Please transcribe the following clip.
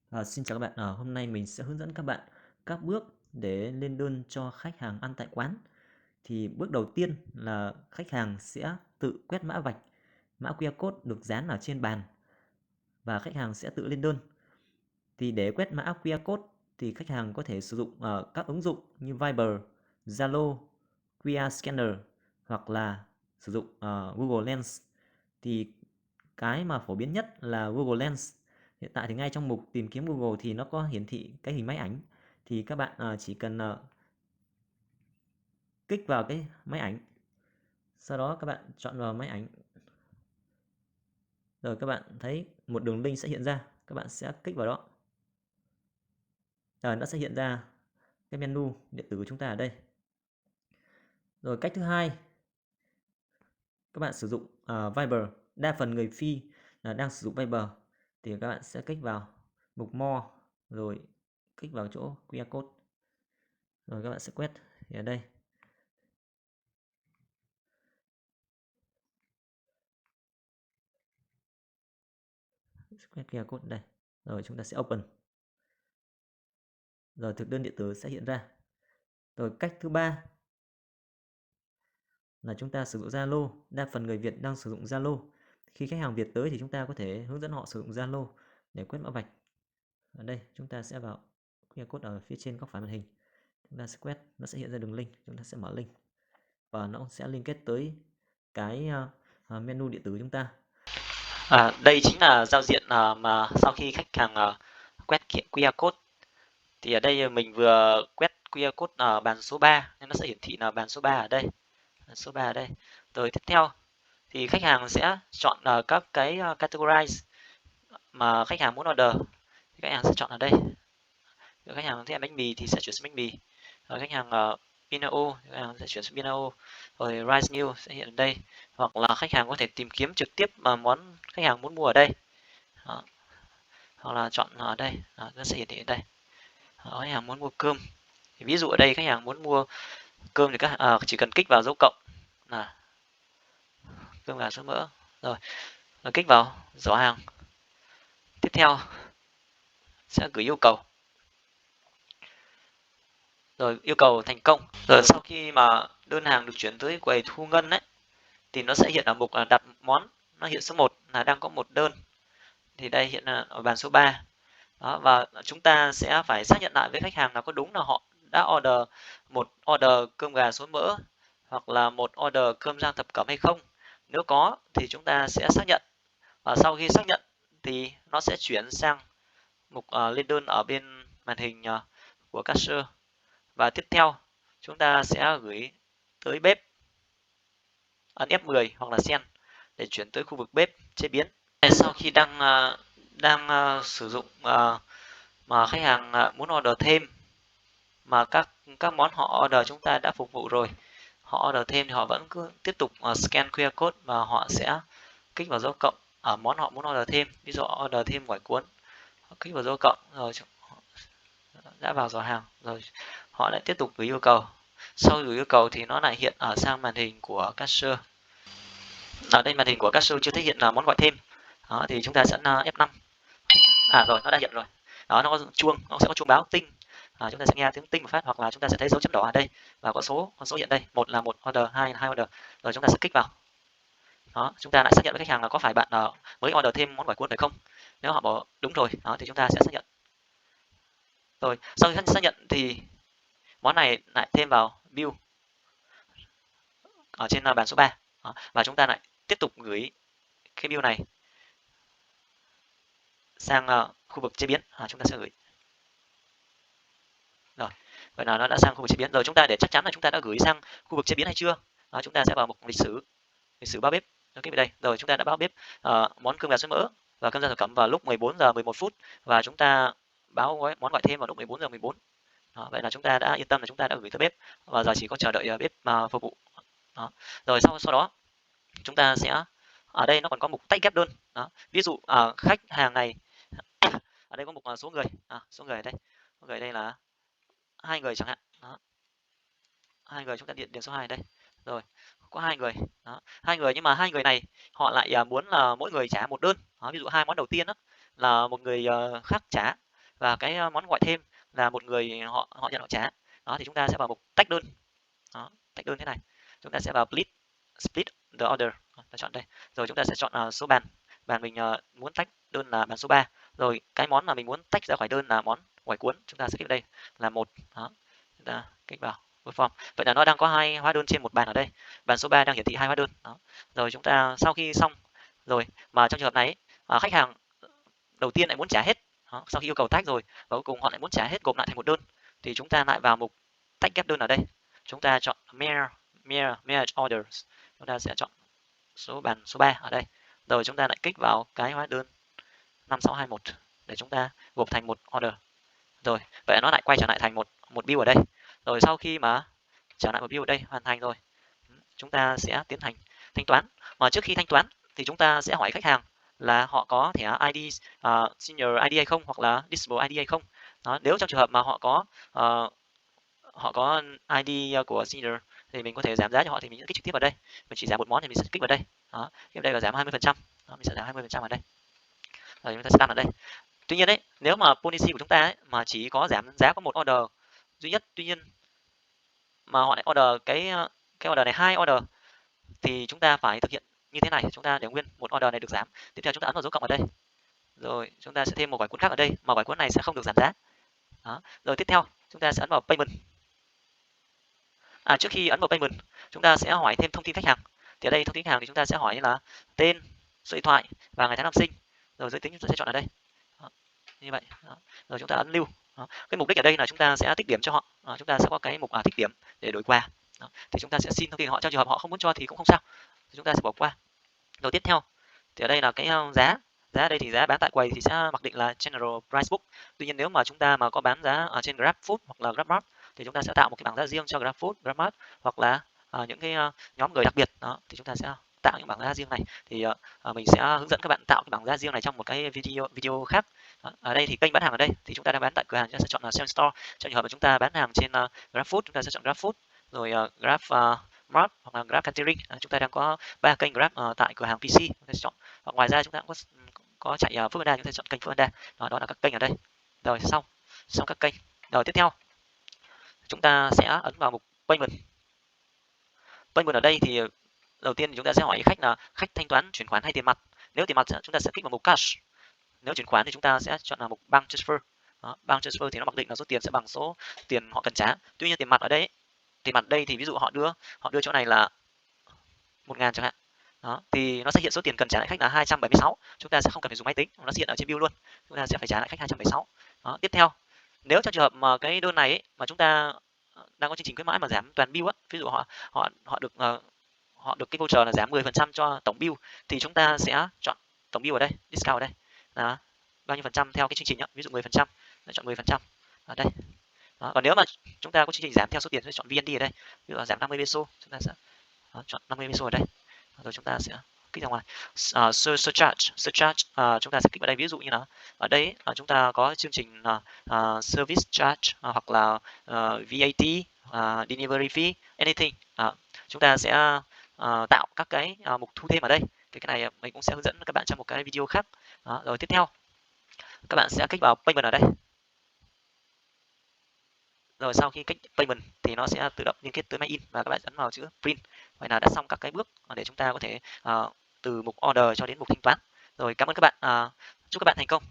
Xin chào các bạn. Hôm nay mình sẽ hướng dẫn các bạn các bước để lên đơn cho khách hàng ăn tại quán. Thì bước đầu tiên là khách hàng sẽ tự quét mã vạch, mã QR code được dán ở trên bàn và khách hàng sẽ tự lên đơn. Thì để quét mã QR code thì khách hàng có thể sử dụng các ứng dụng như Viber, Zalo, QR Scanner hoặc là sử dụng Google Lens. Thì cái mà phổ biến nhất là Google Lens. Hiện tại thì ngay trong mục tìm kiếm Google thì nó có hiển thị cái hình máy ảnh. Thì các bạn chỉ cần kích vào cái máy ảnh. Sau đó các bạn chọn vào máy ảnh. Rồi các bạn thấy một đường link sẽ hiện ra. Các bạn sẽ kích vào đó. Rồi nó sẽ hiện ra cái menu điện tử của chúng ta ở đây. Rồi cách thứ hai, các bạn sử dụng Viber. Đa phần người Phi đang sử dụng Viber thì các bạn sẽ kích vào mục More rồi kích vào chỗ QR code. Rồi các bạn sẽ quét thì ở đây. Quét QR code đây. Rồi chúng ta sẽ open. Rồi thực đơn điện tử sẽ hiện ra. Rồi cách thứ ba là chúng ta sử dụng Zalo. Đa phần người Việt đang sử dụng Zalo. Khi khách hàng Việt tới thì chúng ta có thể hướng dẫn họ sử dụng Zalo để quét mã vạch. Ở đây chúng ta sẽ vào QR code ở phía trên góc phải màn hình. Chúng ta sẽ quét, nó sẽ hiện ra đường link, chúng ta sẽ mở link và nó sẽ liên kết tới cái menu điện tử của chúng ta. Đây chính là giao diện mà sau khi khách hàng quét QR code thì ở đây mình vừa quét QR code ở bàn số 3 nên nó sẽ hiển thị là bàn số 3 ở đây. Số 3 ở đây. Rồi tiếp theo thì khách hàng sẽ chọn các cái categorize mà khách hàng muốn order. Thì khách hàng sẽ chọn ở đây. Nếu khách hàng thích ăn bánh mì thì sẽ chuyển sang bánh mì. Rồi khách hàng Pinao thì khách hàng sẽ chuyển sang Pinao. Rồi Rice New sẽ hiện ở đây. Hoặc là khách hàng có thể tìm kiếm trực tiếp mà món khách hàng muốn mua ở đây. Đó. Hoặc là chọn ở đây, nó sẽ hiển thị ở đây. Đó, khách hàng muốn mua cơm. Thì ví dụ ở đây khách hàng muốn mua cơm thì chỉ cần kích vào dấu cộng là cơm gà sữa mỡ. Rồi kích vào giỏ hàng. Tiếp theo sẽ gửi yêu cầu. Rồi yêu cầu thành công. Rồi sau khi mà đơn hàng được chuyển tới quầy thu ngân ấy thì nó sẽ hiện ở mục đặt món. Nó hiện số 1 là đang có một đơn. Thì đây hiện ở bàn số 3. Đó, và chúng ta sẽ phải xác nhận lại với khách hàng là có đúng là họ đã một order cơm gà số mỡ hoặc là một order cơm rang thập cẩm hay không. Nếu có thì chúng ta sẽ xác nhận. Và sau khi xác nhận thì nó sẽ chuyển sang mục lên đơn ở bên màn hình của cashier. Và tiếp theo chúng ta sẽ gửi tới bếp, ấn F10 hoặc là send để chuyển tới khu vực bếp chế biến. Sau khi đang sử dụng mà khách hàng muốn order thêm mà các món họ order chúng ta đã phục vụ rồi, họ order thêm thì họ vẫn cứ tiếp tục scan QR code và họ sẽ kích vào dấu cộng ở món họ muốn order thêm. Ví dụ order thêm gỏi cuốn, họ kích vào dấu cộng rồi đã vào giỏ hàng rồi họ lại tiếp tục gửi yêu cầu. Sau gửi yêu cầu thì nó lại hiện ở sang màn hình của cashier. Ở đây màn hình của cashier chưa thể hiện là món gọi thêm. Đó, thì chúng ta sẽ F5. Rồi nó đã hiện rồi. Đó, nó có chuông, nó sẽ có chuông báo tinh. Chúng ta sẽ nghe tiếng tinh một phát hoặc là chúng ta sẽ thấy dấu chấm đỏ ở đây và con số hiện đây, một là một order, hai là hai order. Rồi chúng ta sẽ kích vào. Đó, chúng ta lại xác nhận với khách hàng là có phải bạn mới order thêm món gỏi cuốn phải không? Nếu họ bảo đúng rồi, đó thì chúng ta sẽ xác nhận. Rồi, sau khi xác nhận thì món này lại thêm vào bill ở trên bàn số 3. Đó, và chúng ta lại tiếp tục gửi cái bill này sang khu vực chế biến. Chúng ta sẽ gửi. Rồi, vậy là nó đã sang khu vực chế biến rồi. Chúng ta để chắc chắn là chúng ta đã gửi sang khu vực chế biến hay chưa? Chúng ta sẽ vào mục lịch sử báo bếp. Cái đây. Rồi chúng ta đã báo bếp món cơm gà sữa mỡ và cơm rang thập cẩm vào lúc 14 giờ 11 phút và chúng ta báo món gọi thêm vào lúc 14 giờ 14. Vậy là chúng ta đã yên tâm là chúng ta đã gửi tới bếp và giờ chỉ có chờ đợi bếp phục vụ. Đó. Rồi sau đó chúng ta sẽ ở đây nó còn có mục tách ghép đơn. Đó. Ví dụ khách hàng này ở đây có mục số người, số người ở đây. Số người đây là 2 người chẳng hạn. Đó. 2 người chúng ta điền số 2 đây. Rồi, có 2 người. Đó. 2 người nhưng mà 2 người này họ lại muốn là mỗi người trả một đơn. Đó, ví dụ hai món đầu tiên đó là một người khác trả và cái món gọi thêm là một người họ họ nhận họ trả. Đó, thì chúng ta sẽ vào mục tách đơn. Đó, tách đơn thế này. Chúng ta sẽ vào split the order. Ta chọn đây. Rồi chúng ta sẽ chọn số bàn. Bàn mình muốn tách đơn là bàn số 3. Rồi cái món mà mình muốn tách ra khỏi đơn là món ngoài cuốn. Chúng ta sẽ kích vào đây là 1. Đó. Chúng ta kích vào perform. Vậy là nó đang có 2 hóa đơn trên một bàn ở đây. Bàn số 3 đang hiển thị 2 hóa đơn. Đó. Rồi chúng ta sau khi xong rồi mà trong trường hợp này khách hàng đầu tiên lại muốn trả hết. Đó. Sau khi yêu cầu tách rồi và cuối cùng họ lại muốn trả hết gộp lại thành một đơn thì chúng ta lại vào mục tách ghép đơn ở đây. Chúng ta chọn merge orders. Chúng ta sẽ chọn bàn số 3 ở đây. Rồi chúng ta lại kích vào cái hóa đơn 5621 để chúng ta gộp thành một order. Rồi, vậy nó lại quay trở lại thành một bill ở đây. Rồi sau khi mà trở lại một bill ở đây hoàn thành rồi, chúng ta sẽ tiến hành thanh toán. Mà trước khi thanh toán thì chúng ta sẽ hỏi khách hàng là họ có thẻ ID senior ID hay không, hoặc là disable ID hay không. Đó, nếu trong trường hợp mà họ có ID của senior thì mình có thể giảm giá cho họ, thì mình sẽ kích trực tiếp vào đây. Mình chỉ giảm một món thì mình sẽ kích vào đây. Đó, cái đây là giảm 20%. Đó, mình sẽ giảm 20% ở đây. Rồi chúng ta sẽ đăng ở đây. Tuy nhiên đấy, nếu mà policy của chúng ta ấy, mà chỉ có giảm giá có một order duy nhất, tuy nhiên mà họ lại order cái order này 2 order thì chúng ta phải thực hiện như thế này. Chúng ta để nguyên một order này được giảm. Tiếp theo chúng ta ấn vào dấu cộng ở đây. Rồi chúng ta sẽ thêm một gói cuốn khác ở đây, mà gói cuốn này sẽ không được giảm giá. Đó. Rồi tiếp theo chúng ta sẽ ấn vào payment. Trước khi ấn vào payment, chúng ta sẽ hỏi thêm thông tin khách hàng. Thì ở đây thông tin khách hàng thì chúng ta sẽ hỏi là tên, số điện thoại và ngày tháng năm sinh. Rồi giới tính chúng ta sẽ chọn ở đây. Đó. Như vậy. Đó. Rồi chúng ta ấn lưu. Đó. Cái mục đích ở đây là chúng ta sẽ tích điểm cho họ. Chúng ta sẽ có cái mục tích điểm để đổi quà. Đó. Thì chúng ta sẽ xin thông tin họ, trong trường hợp họ không muốn cho thì cũng không sao. Thì chúng ta sẽ bỏ qua. Rồi tiếp theo thì ở đây là cái giá. Giá ở đây thì giá bán tại quầy thì sẽ mặc định là general price book. Tuy nhiên nếu mà chúng ta mà có bán giá ở trên GrabFood hoặc là GrabMart thì chúng ta sẽ tạo một cái bảng giá riêng cho GrabFood, GrabMart, hoặc là những cái nhóm người đặc biệt. Đó, thì chúng ta sẽ tạo những bảng giá riêng này. Thì mình sẽ hướng dẫn các bạn tạo cái bảng giá riêng này trong một cái video khác. Đó, ở đây thì kênh bán hàng ở đây thì chúng ta đang bán tại cửa hàng, chúng ta sẽ chọn là Sales Store. Trong trường hợp mà chúng ta bán hàng trên GrabFood, chúng ta sẽ chọn GrabFood, rồi GrabMart hoặc là Grab Catering. Chúng ta đang có 3 kênh Grab tại cửa hàng PC, chúng ta sẽ chọn. Và ngoài ra chúng ta cũng có chạy Foodpanda, chúng ta chọn kênh Foodpanda. Đó là các kênh ở đây. Rồi xong các kênh. Rồi tiếp theo chúng ta sẽ ấn vào mục payment. Payment ở đây thì đầu tiên thì chúng ta sẽ hỏi khách là khách thanh toán chuyển khoản hay tiền mặt. Nếu tiền mặt chúng ta sẽ kích vào mục cash. Nếu chuyển khoản thì chúng ta sẽ chọn là mục bank transfer. Đó, bank transfer thì nó mặc định là số tiền sẽ bằng số tiền họ cần trả. Tuy nhiên tiền mặt ở đây, thì ví dụ họ đưa chỗ này là 1.000 chẳng hạn. Đó, thì nó sẽ hiện số tiền cần trả lại khách là 276. Chúng ta sẽ không cần phải dùng máy tính, nó sẽ hiện ở trên bill luôn. Chúng ta sẽ phải trả lại khách 276. Đó, tiếp theo, nếu trong trường hợp mà cái đơn này ấy, mà chúng ta đang có chương trình khuyến mãi mà giảm toàn bill á, ví dụ họ được cái voucher là giảm 10% cho tổng bill, thì chúng ta sẽ chọn tổng bill ở đây, discount ở đây là bao nhiêu phần trăm theo cái chương trình á, ví dụ 10%, chọn 10% ở đây. Đó, còn nếu mà chúng ta có chương trình giảm theo số tiền, sẽ chọn VND ở đây, ví dụ là giảm 50 peso, chúng ta sẽ chọn 50 peso ở đây. Rồi chúng ta sẽ kích ra ngoài. Surcharge, chúng ta sẽ kích vào đây, ví dụ như là ở đây chúng ta có chương trình service charge hoặc là VAT, delivery fee, anything. Chúng ta sẽ tạo các cái mục thu thêm ở đây. Thì cái này mình cũng sẽ hướng dẫn các bạn trong một cái video khác. Rồi tiếp theo các bạn sẽ kích vào payment ở đây. Rồi sau khi kích payment thì nó sẽ tự động liên kết tới máy in và các bạn ấn vào chữ print. Vậy là đã xong các cái bước để chúng ta có thể từ mục order cho đến mục thanh toán. Rồi cảm ơn các bạn, chúc các bạn thành công.